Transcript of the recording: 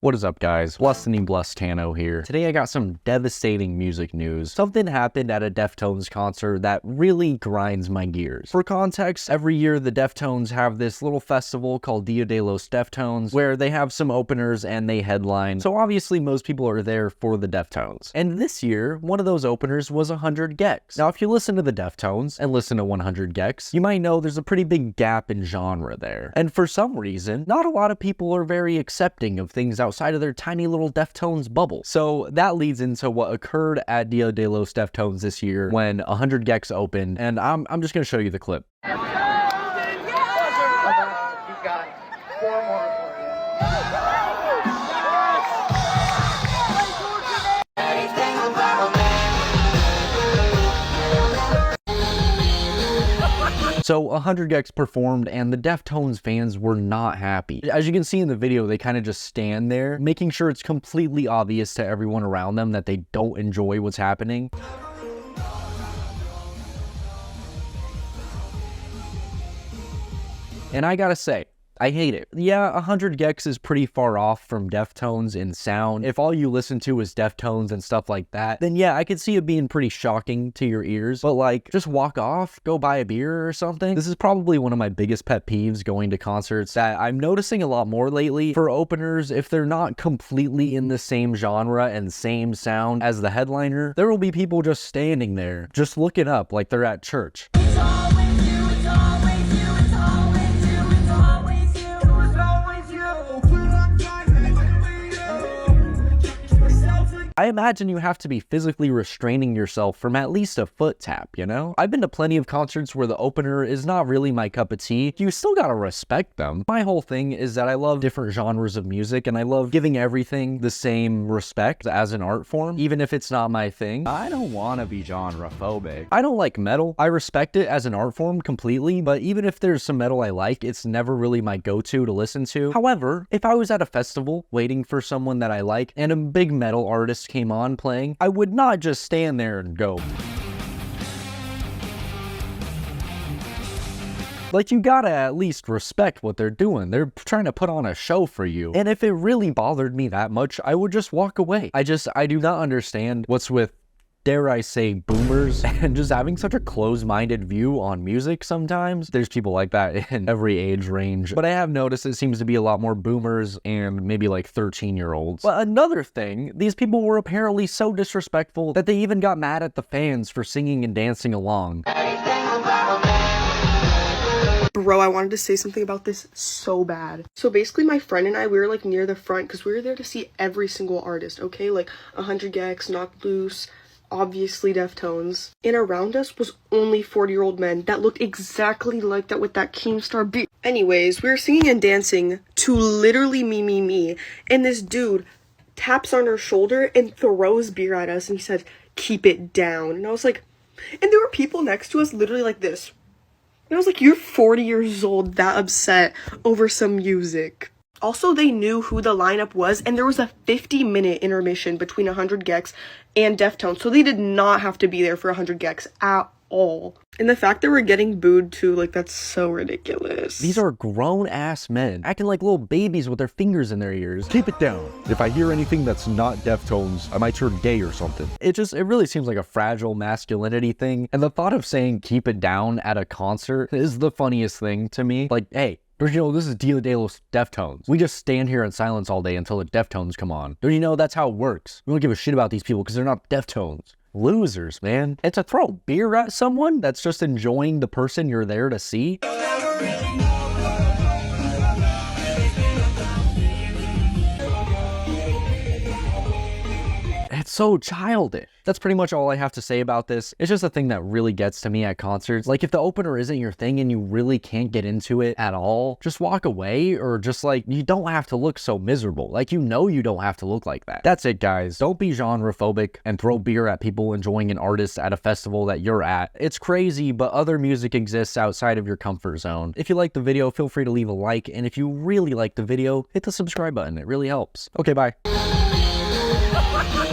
What is up, guys? Blustano here. Today I got some devastating music news. Something happened at a Deftones concert that really grinds my gears. For context, every year the Deftones have this little festival called Dia De Los Deftones where they have some openers and they headline. So obviously most people are there for the Deftones. And this year, one of those openers was 100 gecs. Now if you listen to the Deftones and listen to 100 gecs, you might know there's a pretty big gap in genre there. And for some reason, not a lot of people are very accepting of things outside of their tiny little Deftones bubble. So that leads into what occurred at Dia De Los Deftones this year when 100 gecs opened, and I'm just gonna show you the clip. We've got 4 more for you. So 100 gecs performed and the Deftones fans were not happy. As you can see in the video, they kind of just stand there, making sure it's completely obvious to everyone around them that they don't enjoy what's happening. And I gotta say, I hate it. Yeah, 100 gecs is pretty far off from Deftones in sound. If all you listen to is Deftones and stuff like that, then yeah, I could see it being pretty shocking to your ears. But like, just walk off, go buy a beer or something. This is probably one of my biggest pet peeves going to concerts that I'm noticing a lot more lately. For openers, if they're not completely in the same genre and same sound as the headliner, there will be people just standing there, just looking up like they're at church. It's always you, it's always you, it's always you, it's always you, it's always you. I imagine you have to be physically restraining yourself from at least a foot tap, you know? I've been to plenty of concerts where the opener is not really my cup of tea. You still gotta respect them. My whole thing is that I love different genres of music and I love giving everything the same respect as an art form, even if it's not my thing. I don't wanna be genre phobic. I don't like metal. I respect it as an art form completely, but even if there's some metal I like, it's never really my go-to to listen to. However, if I was at a festival waiting for someone that I like and a big metal artist came on playing, I would not just stand there and go. Like, you gotta at least respect what they're doing. They're trying to put on a show for you. And if it really bothered me that much, I would just walk away. I do not understand what's with, dare I say, boomers and just having such a closed-minded view on music sometimes. There's people like that in every age range, but I have noticed it seems to be a lot more boomers and maybe like 13-year-olds. But another thing, these people were apparently so disrespectful that they even got mad at the fans for singing and dancing along. Bro, I wanted to say something about this so bad. So basically my friend and I, we were like near the front because we were there to see every single artist, okay? Like 100 gecs, Knocked Loose, obviously Deftones. And around us was only 40-year-old men that looked exactly like that with that Keemstar beat. Anyways, we were singing and dancing to literally me. And this dude taps on our shoulder and throws beer at us and he said, "Keep it down." And I was like, and there were people next to us literally like this. And I was like, you're 40 years old that upset over some music. Also, they knew who the lineup was, and there was a 50-minute intermission between 100 gecs and Deftones, so they did not have to be there for 100 gecs at all. And the fact that we're getting booed too, like, that's so ridiculous. These are grown-ass men acting like little babies with their fingers in their ears. Keep it down. If I hear anything that's not Deftones, I might turn gay or something. It really seems like a fragile masculinity thing, and the thought of saying keep it down at a concert is the funniest thing to me. Like, hey, don't you know this is Dia De Los Deftones? We just stand here in silence all day until the Deftones come on. Don't you know that's how it works? We don't give a shit about these people because they're not Deftones. Losers, man. And to throw beer at someone that's just enjoying the person you're there to see. It's so childish. That's pretty much all I have to say about this. It's just a thing that really gets to me at concerts. Like, if the opener isn't your thing and you really can't get into it at all, just walk away, or just like, you don't have to look so miserable. Like, you know you don't have to look like that. That's it, guys. Don't be genre phobic and throw beer at people enjoying an artist at a festival that you're at. It's crazy, but other music exists outside of your comfort zone. If you liked the video, feel free to leave a like, and if you really liked the video, hit the subscribe button. It really helps. Okay, bye.